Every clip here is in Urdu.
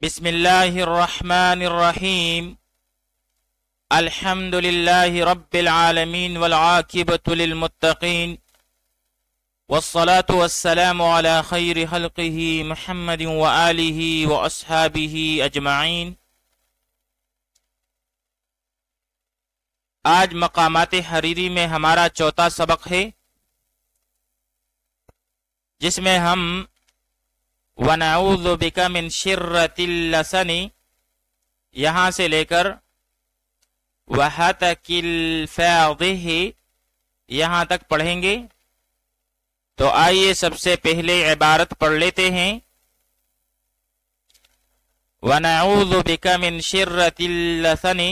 بسم اللہ الرحمن الرحیم الحمد للہ رب العالمین والعاقبۃ للمتقین والصلاة والسلام علی خیر خلقہ محمد وآلہ واصحابہ اجمعین۔ آج مقامات حریری میں ہمارا چوتھا سبق ہے، جس میں ہم وَنَعُوذُ بِكَ مِن شِرَّةِ اللَّسَنِ یہاں سے لے کر وَهَتَكِ الْفَاضِحِ یہاں تک پڑھیں گے۔ تو آئیے سب سے پہلے عبارت پڑھ لیتے ہیں۔ وَنَعُوذُ بِكَ مِن شِرَّةِ اللَّسَنِ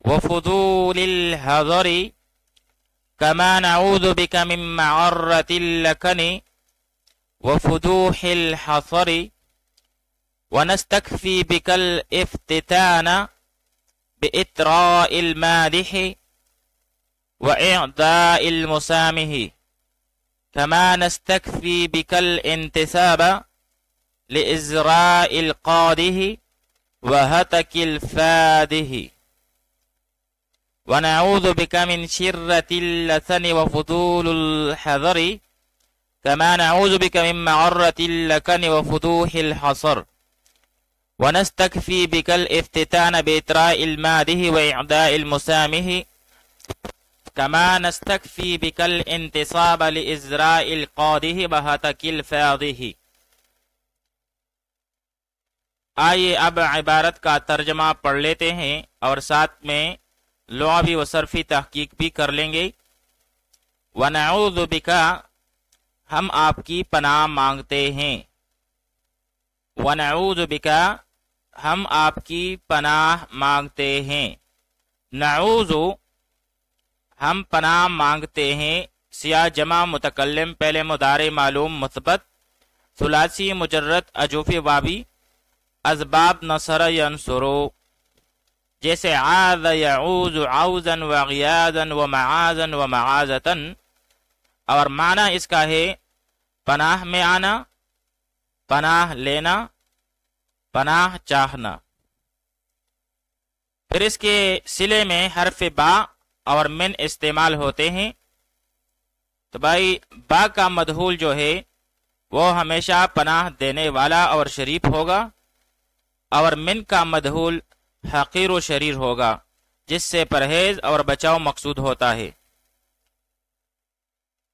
وَفُضُولِ الْحَذَرِ كَمَا نَعُوذُ بِكَ مِن مَعَرَّةِ اللَّكَنِ وفدوح الحصر ونستكفي بك الافتتان بإطراء المادح وإعداء المسامح كما نستكفي بك الانتساب لإزراء القاده وهتك الفاده ونعوذ بك من شرة اللسن وفضول الحذر كما نعوذ بك من معرة اللكن وفتوح الحصر ونستكفي بك الافتتان بإطراء الماده وإعداء المسامح كما نستكفي بك الانتصاب لإزراء القاده وهتك الفاضح۔ آئیے اب عبارت کا ترجمہ پڑھ لیتے ہیں اور ساتھ میں لغوی و صرفی تحقیق بھی کر لیں گے۔ وَنَعُوذُ بِكَ ہم آپ کی پناہ مانگتے ہیں۔ وَنَعُوذُ بِكَ ہم آپ کی پناہ مانگتے ہیں۔ نعوذ ہم پناہ مانگتے ہیں، سیاہ جمع متکلم پہلے مضارع معلوم مثبت، ثلاثی مجرد اجوف واوی، اسباب نصر ینصرو، جیسے عاذ یعوذ عوزا وغیاذا ومعاذا ومعاذتا، اور معنی اس کا ہے پناہ میں آنا، پناہ لینا، پناہ چاہنا۔ پھر اس کے صلے میں حرف با اور من استعمال ہوتے ہیں۔ تو بھائی با کا مدخول جو ہے وہ ہمیشہ پناہ دینے والا اور شریف ہوگا، اور من کا مدخول حقیر و شریر ہوگا، جس سے پرہیز اور بچاؤ مقصود ہوتا ہے۔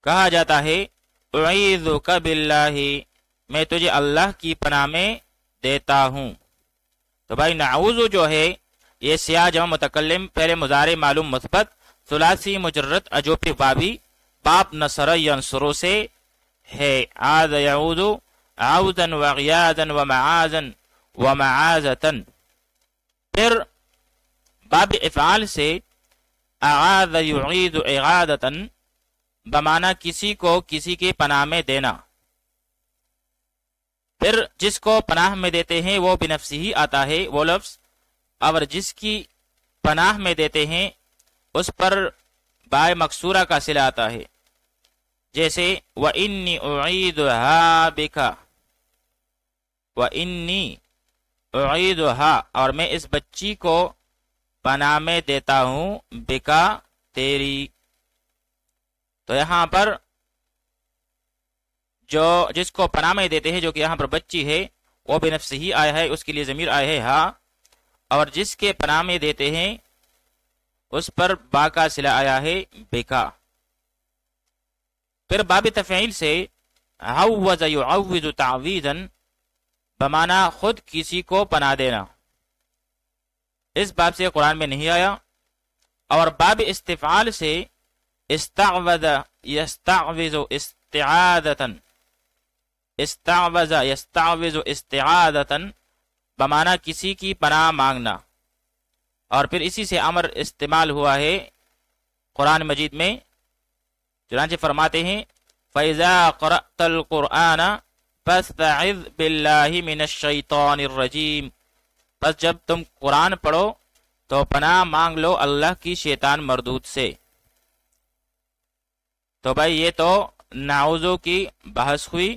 کہا جاتا ہے اعیذک باللہ، میں تجھے اللہ کی پناہ میں دیتا ہوں۔ تو بھائی نعوذ جو ہے یہ سیاہ جمع متکلم پہلے مضارع معلوم مثبت، ثلاثی مجرد اجوف واوی، باب نصر ینصرو سے ہے، عاذ یعوذ عوزا وغیاذا ومعاذا ومعاذتا۔ پھر باب افعال سے اعاذ یعیذ اعاذتا بمعنی کسی کو کسی کے پناہ میں دینا۔ پھر جس کو پناہ میں دیتے ہیں وہ بنفسی ہی آتا ہے وہ لفظ، اور جس کی پناہ میں دیتے ہیں اس پر بائے مکسورہ کا صلہ آتا ہے، جیسے وَإِنِّي أُعِيذُهَا بِكَ، وَإِنِّي أُعِيذُهَا اور میں اس بچی کو پناہ میں دیتا ہوں، بِكَ تیری۔ تو یہاں پر جو جس کو پناہ میں دیتے ہیں، جو کہ یہاں پر بچی ہے، وہ بنفس ہی آیا ہے، اس کے لیے ضمیر آیا ہے ہاں، اور جس کے پناہ میں دیتے ہیں اس پر با کا صلہ آیا ہے بکا۔ پھر باب تفعیل سے عوض یعوض تعویذا بمعنی خود کسی کو پناہ دینا، اس باب سے قرآن میں نہیں آیا۔ اور باب استفعال سے استعوذ یستعوذ استعاذتا، استعوذ یستعوذ استعاذتا بمعنی کسی کی پناہ مانگنا، اور پھر اسی سے امر استعمال ہوا ہے قرآن مجید میں، چنانچہ فرماتے ہیں فَإِذَا قَرَأْتَ الْقُرْآنَ فَاسْتَعِذْ بِاللَّهِ مِنَ الشَّيْطَانِ الرَّجِيمِ، بس جب تم قرآن پڑھو تو پناہ مانگ لو اللہ کی شیطان مردود سے۔ تو بھائی یہ تو نعوذ کی بحث ہوئی۔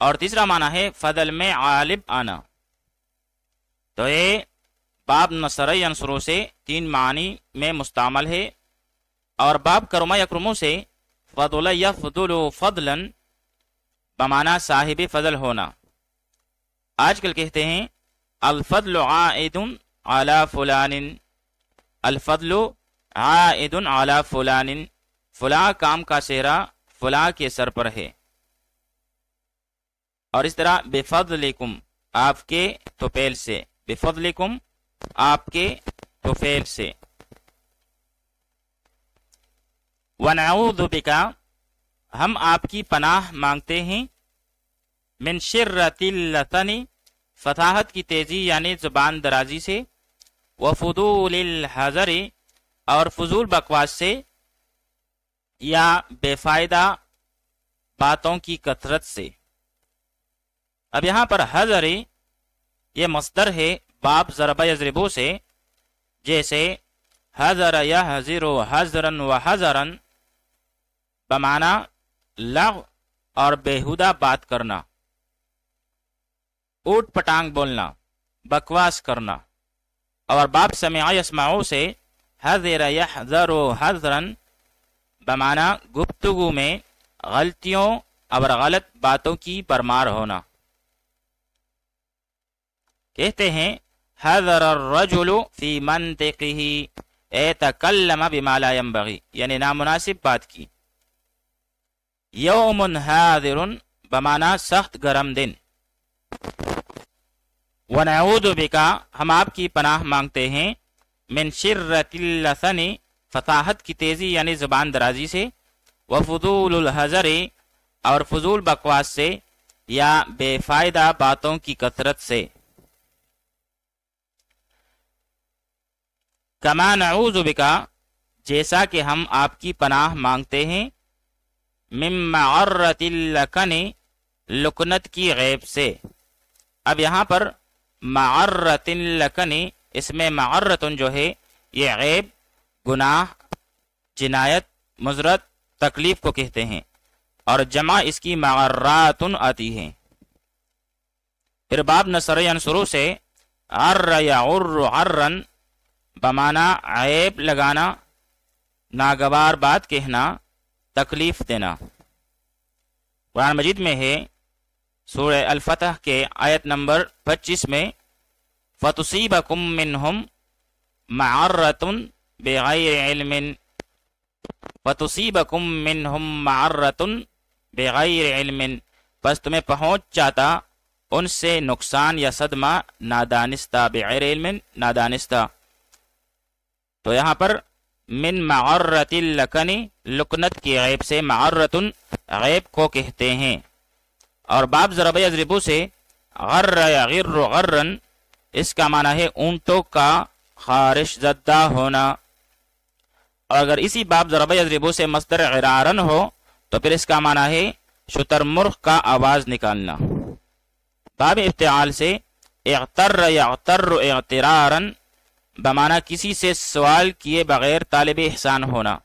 اور تیسرا معنی ہے فضل میں غالب آنا۔ تو یہ باب نصر ینصرو سے 3 معنی میں مستعمل ہے، اور باب کرم یکرمو سے فضل یفضل فضلا بمعنی صاحب فضل ہونا۔ آج کل کہتے ہیں الفضل عائد علی فلان، الفضل عائد علی فلان، فلاں کام کا سہرا فلاں کے سر پر ہے۔ اور اس طرح بفضلکم، آپ کے توفیل سے، بفضلکم آپ کے توفیل سے۔ ونعوذ بکا، ہم آپ کی پناہ مانگتے ہیں، من شرۃ اللسن، فصاحت کی تیزی یعنی زبان درازی سے، وفضول الحذر، اور فضول بکواس سے یا بے فائدہ باتوں کی کثرت سے۔ اب یہاں پر حذر یہ مصدر ہے باب ضرب یضربو سے، جیسے حذر یحذر حذرا وحذرا بمعنی لغو اور بیہودہ بات کرنا، اوٹ پٹانگ بولنا، بکواس کرنا۔ اور باب سمع یسمعو سے حذر یحذر حذرا بمعنی گفتگو میں غلطیوں اور غلط باتوں کی پرمار ہونا۔ کہتے ہیں حذر الرجل فی منطقہ اے تکلم بما لا ينبغی، یعنی نامناسب بات کی۔ یوم حاضر بمعنی سخت گرم دن۔ ونعوذ بکا، ہم آپ کی پناہ مانگتے ہیں، من شرۃ اللسن، فصاحت کی تیزی یعنی زبان درازی سے، وفضول الحذر، اور فضول بکواس سے یا بے فائدہ باتوں کی کثرت سے۔ کما نعوذ بکا، جیسا کہ ہم آپ کی پناہ مانگتے ہیں، من معرۃ اللکن، لکنت کی غیب سے۔ اب یہاں پر معرۃ اللکن، اس میں معرۃ جو ہے یہ غیب، گناہ، جنایت، مضرت، تکلیف کو کہتے ہیں، اور جمع اس کی معرات آتی ہے۔ پھر باب نصر ینصرو سے عر یعر عرن بمعنی عیب لگانا، ناگوار بات کہنا، تکلیف دینا۔ قرآن مجید میں ہے سورہ الفتح کے آیت نمبر 25 میں فَتُصِيبَكُم مِّنْهُمْ مَعَرَّةٌ بِغَيْرِ عِلْمٍ، فَتُصِيبَكُم مِّنْهُمْ مَعَرَّةٌ بِغَيْرِ عِلْمٍ، پس تمہیں پہنچ جاتا ان سے نقصان یا صدمہ نادانستہ، بغیر علم نادانستہ۔ تو یہاں پر من معرۃ اللکن، لکنت کی غیب سے، معرۃ غیب کو کہتے ہیں۔ اور باب ضرب یضربو سے غر یغر غرن، اس کا معنی ہے اونٹوں کا خارش زدہ ہونا۔ اور اگر اسی باب ضرب یضربو سے مصدر غرارن ہو تو پھر اس کا معنی ہے شتر مرغ کا آواز نکالنا۔ باب افتعال سے اغتر یغتر اغترارن بمعنی کسی سے سوال کیے بغیر طالب احسان ہونا۔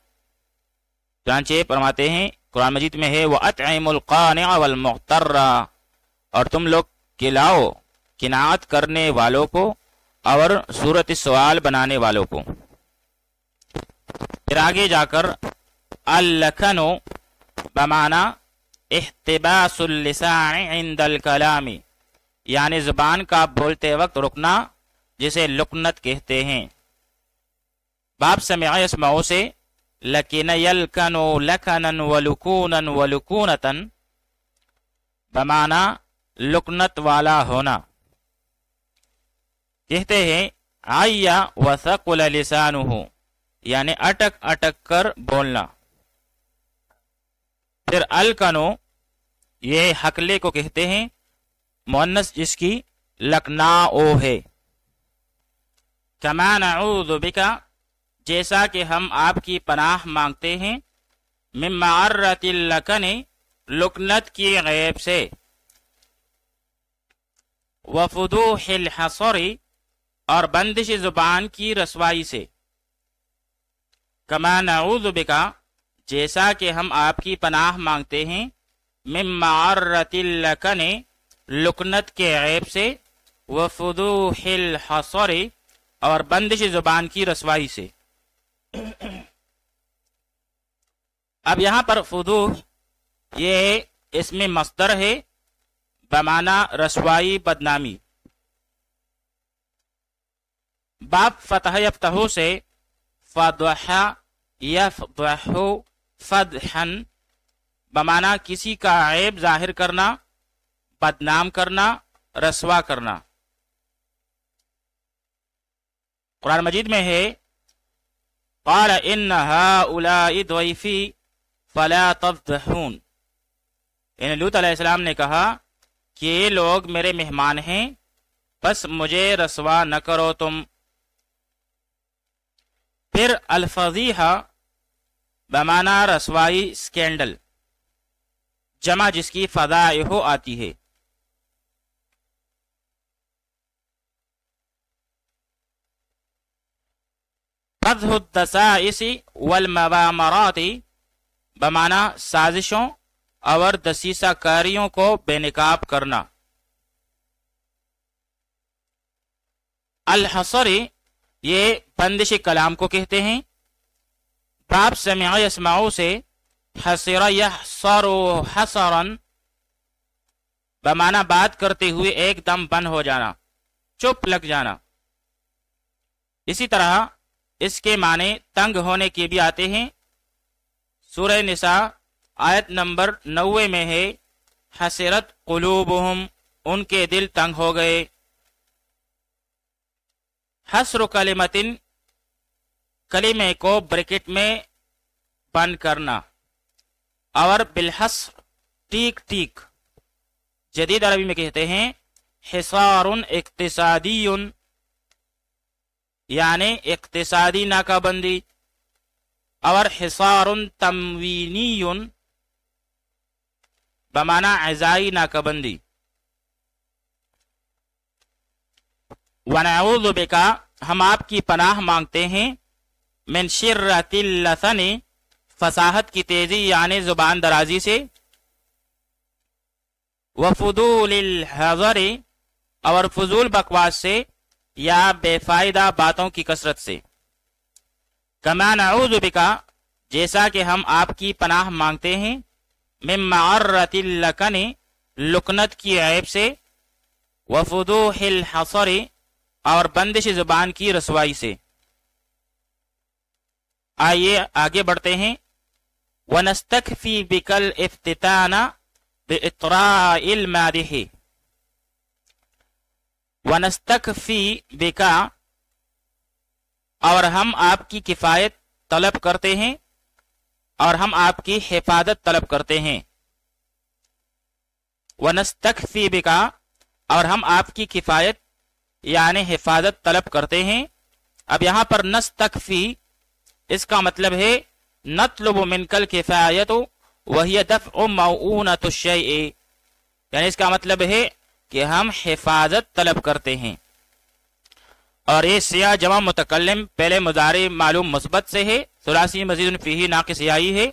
چنانچہ فرماتے ہیں قرآن مجید میں ہے وَأَطْعِمُ الْقَانِعَ وَالْمُغْتَرَّ، اور تم لوگ کھلاؤ قناعت کرنے والوں کو اور صورت سوال بنانے والوں کو۔ پھر آگے جا کر اللکن بمعنی احتباس اللسان عند الکلام، یعنی زبان کا بولتے وقت رکنا، جسے لکنت کہتے ہیں۔ باب سمع یسمعو سے لکن یلکن لکنن ولکونن ولکونتن بمعنی لکنت والا ہونا۔ کہتے ہیں عیا وثقل لسانہ، یعنی اٹک اٹک کر بولنا۔ پھر الکنو یہ حقلے کو کہتے ہیں، مؤنث جس کی لکناؤ ہے۔ کما نعوذ بکا، جیسا کہ ہم آپ کی پناہ مانگتے ہیں، من معرۃ اللکن، لکنت کی غیب سے، وفضوح الحصر، اور بندش زبان کی رسوائی سے۔ کما نعوذ بکا، جیسا کہ ہم آپ کی پناہ مانگتے ہیں، من معرۃ اللکن لکنت کے عیب سے، وفضوح الحصر اور بندش زبان کی رسوائی سے۔ اب یہاں پر فضوح یہ اسم مصدر ہے بمعنی رسوائی، بدنامی۔ باب فتح یفتح سے فضح یفضح فضحا بمعنی کسی کا عیب ظاہر کرنا، بدنام کرنا، رسوا کرنا۔ قرآن مجید میں ہے قال ان هؤلاء ضیفی فلا تفضحون، یعنی لوط علیہ السلام نے کہا کہ یہ لوگ میرے مہمان ہیں، بس مجھے رسوا نہ کرو تم۔ پھر الفضیحہ بمعنی رسوائی، سکینڈل، جمع جس کی فضائح آتی ہے۔ فضح الدسائس والمغامرات بمعنی سازشوں اور دسیسہ کاریوں کو بے نقاب کرنا۔ الحصر یہ بندش کلام کو کہتے ہیں۔ باب سمع یسمعو سے حصر یحصر حصرا بمعنی بات کرتے ہوئے ایک دم بند ہو جانا، چپ لگ جانا۔ اسی طرح اس کے معنی تنگ ہونے کے بھی آتے ہیں۔ سورہ نساء آیت نمبر 90 میں ہے حسرت قلوبہم، ان کے دل تنگ ہو گئے۔ حسر کلمتن کلمے کو بریکٹ میں بند کرنا، اور بالحسر ٹیک ٹیک، جدید عربی میں کہتے ہیں حصار اقتصادی، یعنی اقتصادی ناکہ بندی، اور حصار تموینی بمعنی عزائی ناکہ بندی۔ ونعوذ بکا، ہم آپ کی پناہ مانگتے ہیں، من شرۃ اللسن، فصاحت کی تیزی یعنی زبان درازی سے، وفضول الحذر اور فضول بکواس سے یا بے فائدہ باتوں کی کثرت سے۔ کما نعوذ بکا، جیسا کہ ہم آپ کی پناہ مانگتے ہیں، من معرۃ اللکن، لکنت کی عیب سے، وفضوح الحصر اور بندش زبان کی رسوائی سے۔ آئیے آگے بڑھتے ہیں۔ ونستکفی بکل افتتان باطراء المادح، ونستکفی بکا اور ہم آپ کی کفایت طلب کرتے ہیں، اور ہم آپ کی حفاظت طلب کرتے ہیں۔ ونستکفی بکا اور ہم آپ کی کفایت یعنی حفاظت طلب کرتے ہیں۔ اب یہاں پر نستکفی اس کا مطلب ہے نطلب منک الکفایت وہی دفع موؤونۃ الشیء، یعنی اس کا مطلب ہے کہ ہم حفاظت طلب کرتے ہیں۔ اور یہ سیاہ جمع متکلم پہلے مضارع معلوم مثبت سے ہے، ثلاثی مزید فیہ ناقص یائی ہے،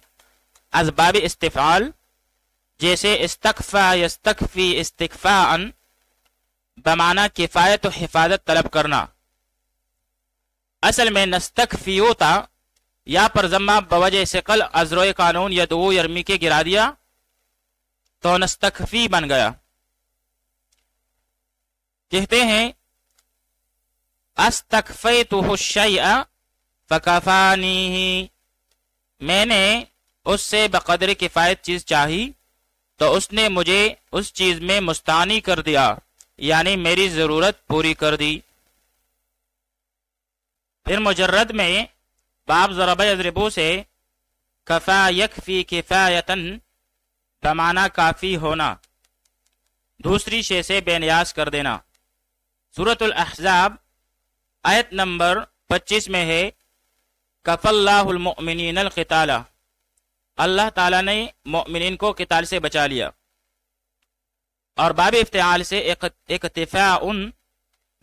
اسباب استفعال جیسے استکفا یستکفی استکفاء بمعنی کفایت و حفاظت طلب کرنا۔ اصل میں نستکفیو تا، یا پر ضمہ بوجہ ثقل ازرو قانون یدعو یرمی کے گرا دیا تو نستکفی بن گیا۔ کہتے ہیں استکفیتہ الشیء فکفانیہ، میں نے اس سے بقدر کفایت چیز چاہی تو اس نے مجھے اس چیز میں مستعانی کر دیا، یعنی میری ضرورت پوری کر دی۔ پھر مجرد میں باب ضرب یضربو سے کفا یکفی کفایتن بمعنی کافی ہونا، دوسری شے سے بے نیاز کر دینا۔ سورۃ الاحزاب آیت نمبر 25 میں ہے کف اللہ المؤمنین القتال، اللہ تعالیٰ نے مؤمنین کو قتال سے بچا لیا۔ اور باب افتعال سے اکتفاء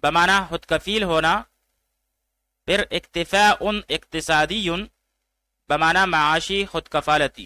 بمعنی خود کفیل ہونا، پھر اکتفاء اقتصادی بمعنی معاشی خود کفالتی۔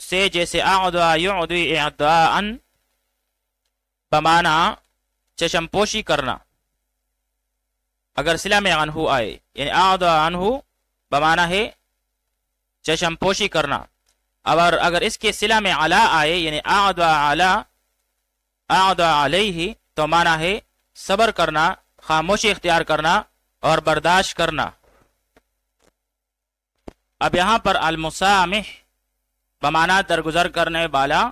سے جیسے اعدا یعدی اعداءن بمانا چشم پوشی کرنا، اگر صلہ میں عنہ آئے یعنی اعدا عنہ بمانا ہے چشم پوشی کرنا، اور اگر اس کے صلہ میں علا آئے یعنی اعدا علا اعدا علیہ تو مانا ہے صبر کرنا، خاموشی اختیار کرنا اور برداشت کرنا۔ اب یہاں پر المسامح بمانا درگزر کرنے والا،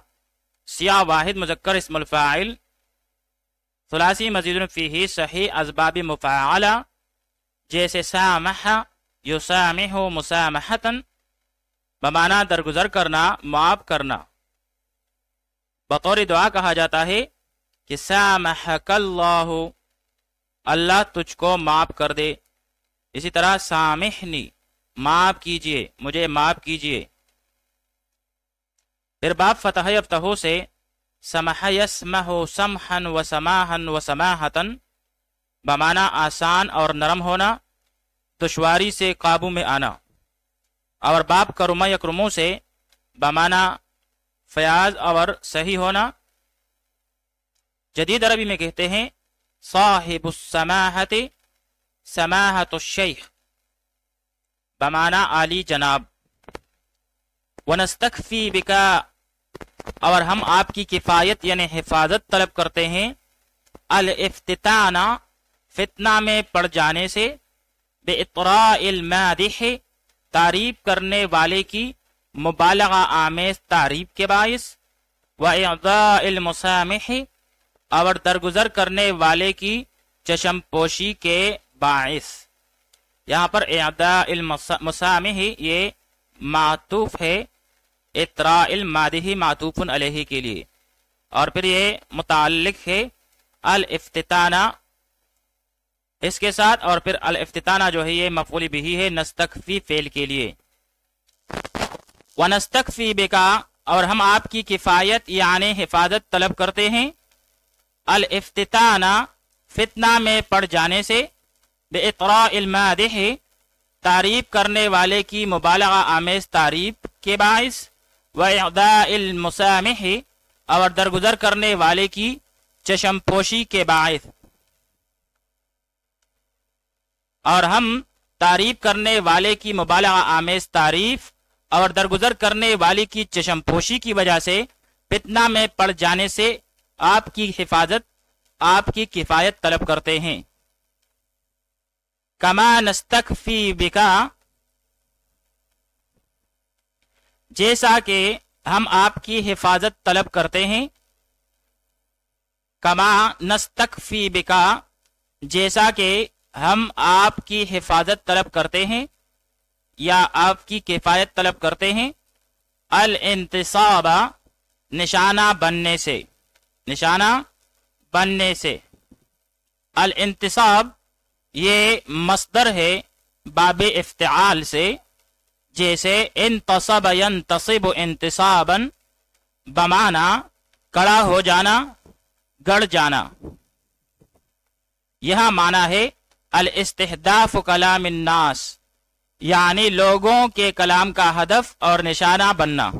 سیاہ واحد مذکر اسم الفاعل، ثلاثی مزید فیہ صحیح اسباب مفاعلہ، جیسے سامح یسامح مسامحتا بمانا درگزر کرنا، معاف کرنا۔ بطور دعا کہا جاتا ہے کہ سامحک اللہ، اللہ تجھ کو معاف کر دے۔ اسی طرح سامحنی، معاف کیجئے، مجھے معاف کیجئے۔ پھر باب فتح یفتح سے سمح یسمح سمحا و سماحا و سماحتا بمانا آسان اور نرم ہونا، دشواری سے قابو میں آنا، اور باب کرم یکرمو سے بمانا فیاض اور صحیح ہونا۔ جدید عربی میں کہتے ہیں صاحب السماحت سماحت الشیخ بمانا عالی جناب۔ ونستکفی بکا، اور ہم آپ کی کفایت یعنی حفاظت طلب کرتے ہیں، الافتتانا فتنہ میں پڑ جانے سے، باطراء المادح تعریف کرنے والے کی مبالغہ آمیز تعریف کے باعث، واعضاء المسامح اور درگزر کرنے والے کی چشم پوشی کے باعث۔ یہاں پر اعضاء المسامح یہ معطوف ہے اطراء المادح معطوف علیہ کے لیے، اور پھر یہ متعلق ہے الافتتانہ اس کے ساتھ، اور پھر الافتتانہ جو ہے یہ مفعول بہ ہے نستکفی فعل کے لیے۔ ونستکفی بکا، اور ہم آپ کی کفایت یعنی حفاظت طلب کرتے ہیں، الافتتانہ فتنہ میں پڑ جانے سے، باطراء المادح تعریف کرنے والے کی مبالغہ آمیز تعریف کے باعث، واعضاء المسامح اور درگزر کرنے والے کی چشم پوشی کے باعث۔ اور ہم تعریف کرنے والے کی مبالغہ آمیز تعریف اور درگزر کرنے والے کی چشم پوشی کی وجہ سے فتنہ میں پڑ جانے سے آپ کی حفاظت، آپ کی کفایت طلب کرتے ہیں۔ کما نستکفی بکا، جیسا کہ ہم آپ کی حفاظت طلب کرتے ہیں، کما نستکفی بکا جیسا کہ ہم آپ کی حفاظت طلب کرتے ہیں یا آپ کی کفایت طلب کرتے ہیں، الانتصاب نشانہ بننے سے، نشانہ بننے سے۔ الانتصاب یہ مصدر ہے باب افتعال سے، جیسے انتصب ینتصب انتصابا بمانا کڑا ہو جانا، گڑ جانا۔ یہاں معنی ہے الاستحداف کلام الناس، یعنی لوگوں کے کلام کا ہدف اور نشانہ بننا۔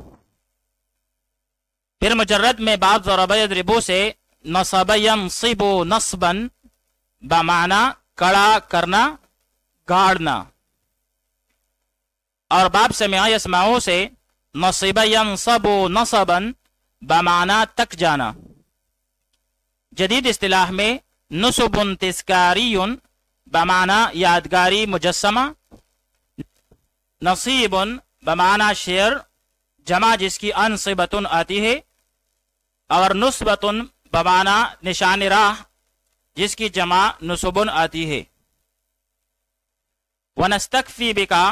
پھر مجرد میں باب ضرب یضرب سے نصب ینصب نصبا بمانا کڑا کرنا، گاڑنا، اور باب سمع یسمعو سے نصب ینصب نصبا بمانا تک جانا۔ جدید اصطلاح میں نصب تذکاری بمانا یادگاری مجسمہ، نصیب بمانا شعر جمع جس کی انصبۃ آتی ہے، اور نصبۃ بمانا نشان راہ جس کی جمع نصب آتی ہے۔ ونستکفی بکا،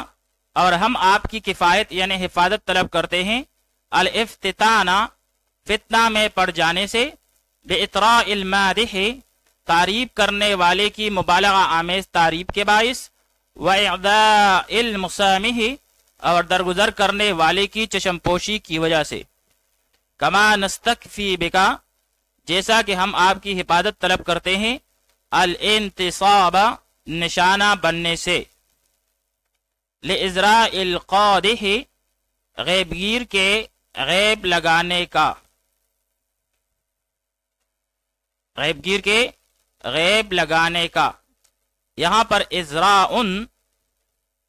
اور ہم آپ کی کفایت یعنی حفاظت طلب کرتے ہیں، الافتتانہ فتنہ میں پڑ جانے سے، باطراء المادح تعریف کرنے والے کی مبالغہ آمیز تعریف کے باعث، واعضاء المسامح اور درگزر کرنے والے کی چشم پوشی کی وجہ سے۔ کما نستکفی بکا جیسا کہ ہم آپ کی حفاظت طلب کرتے ہیں، الانتصاب نشانہ بننے سے، لازراء القادح غیب گیر کے غیب لگانے کا، غیب گیر کے غیب لگانے کا۔ یہاں پر ازراءن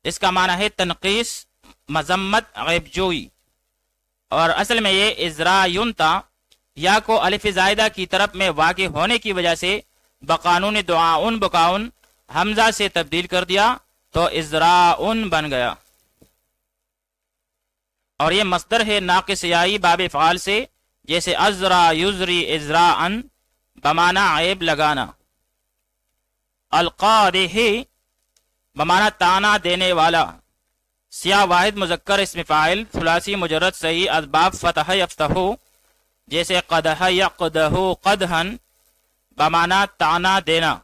اس کا معنی ہے تنقیس، مذمت، غیب جوئی، اور اصل میں یہ ازرایون تھا۔ یا کو الف زائدہ کی طرف میں واقع ہونے کی وجہ سے بقانون دعاؤن بکاؤن حمزہ سے تبدیل کر دیا تو ازراءن بن گیا، اور یہ مصدر ہے ناقص یائی باب افعال سے، جیسے ازرا یزری ازراءن بمانا عیب لگانا۔ القادح بمانا تانا دینے والا، سیاہ واحد مذکر اسم فاعل ثلاثی مجرد صحیح اسباب فتح یفتحو، جیسے قدح یقدح قدحن بمانا تانا دینا۔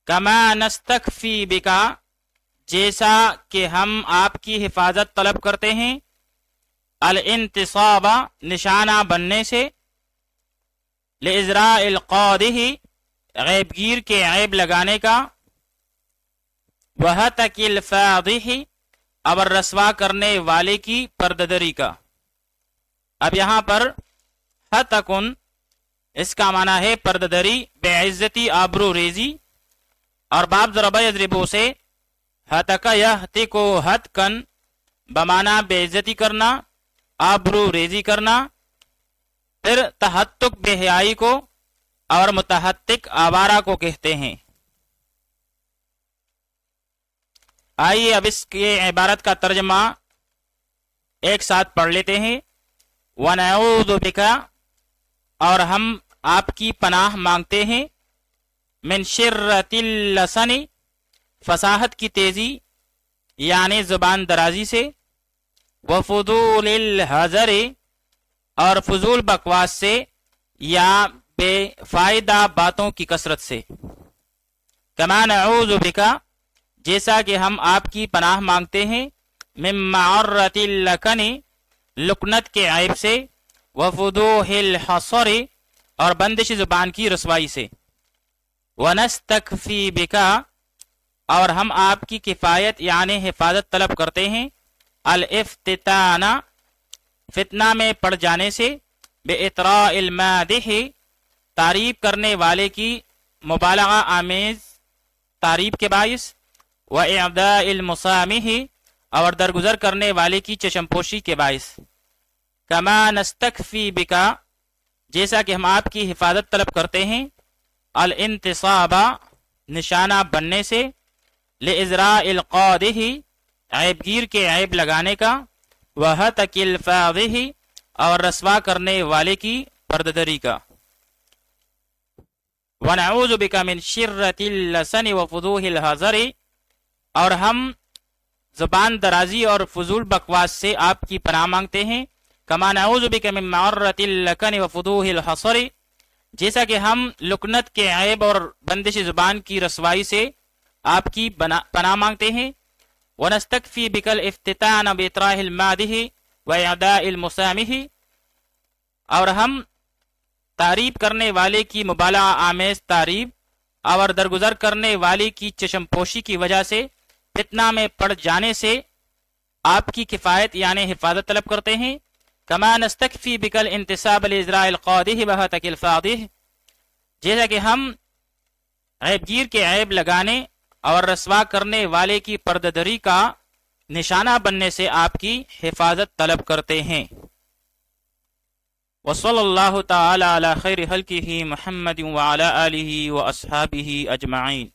کما نستکفی بکا جیسا کہ ہم آپ کی حفاظت طلب کرتے ہیں، الانتصاب نشانہ بننے سے، لازراء القادح غیب گیر کے عیب لگانے کا، وہتک الفاضح اور رسوا کرنے والے کی پرددری کا۔ اب یہاں پر ہتکن اس کا معنی ہے پرددری، بے عزتی، آبرو ریزی، اور باب ضربہ یضربو سے ہتک یہتکو ہتکن بمانا بے عزتی کرنا، آبرو ریزی کرنا۔ پھر تہتک بے حیائی کو اور متہتک آوارہ کو کہتے ہیں۔ آئیے اب اس کی عبارت کا ترجمہ ایک ساتھ پڑھ لیتے ہیں۔ وَنَعُوذُ بِكَ اور ہم آپ کی پناہ مانگتے ہیں، من شرۃ اللسن فصاحت کی تیزی یعنی زبان درازی سے، وفضول الحذر اور فضول بکواس سے یا بے فائدہ باتوں کی کثرت سے۔ کما نعوذ بک جیسا کہ ہم آپ کی پناہ مانگتے ہیں، من معرۃ اللکن لکنت کے عیب سے، وفضوح الحصر اور بندش زبان کی رسوائی سے، ونستکفی بک اور ہم آپ کی کفایت یعنی حفاظت طلب کرتے ہیں، الافتتان فتنہ میں پڑ جانے سے، باطراء المادح تعریف کرنے والے کی مبالغہ آمیز تعریف کے باعث، واعداء المسامح اور درگزر کرنے والے کی چشم پوشی کے باعث۔ کما نستکفی بکا جیسا کہ ہم آپ کی حفاظت طلب کرتے ہیں، الانتصاب نشانہ بننے سے، لازراء القادح عیب گیر کے عیب لگانے کا، وہتک الفاضح اور رسوا کرنے والے کی پرددری کا۔ ونعوذ بک من شرۃ اللسن وفضوح الحذر اور ہم زبان درازی اور فضول بکواس سے آپ کی پناہ مانگتے ہیں، کما نعوذ بک من معرۃ اللکن وفضوح الحصر جیسا کہ ہم لکنت کے عیب اور بندش زبان کی رسوائی سے آپ کی پناہ مانگتے ہیں، ونستکفی بک الافتتان باطراء المادح واعداء المسامح اور ہم تعریف کرنے والے کی مبالغہ آمیز تعریف اور درگزر کرنے والے کی چشم پوشی کی وجہ سے فتنہ میں پڑ جانے سے آپ کی کفایت یعنی حفاظت طلب کرتے ہیں، کما نستکفی بک الانتصاب لازراء القادح وہتک الفاضح جیسا کہ ہم عیب گیر کے عیب لگانے اور رسوا کرنے والے کی پرددری کا نشانہ بننے سے آپ کی حفاظت طلب کرتے ہیں۔ وصلی اللہ تعالی علی خیر خلقہ محمد وعلی آلہ واصحابہ اجمعین۔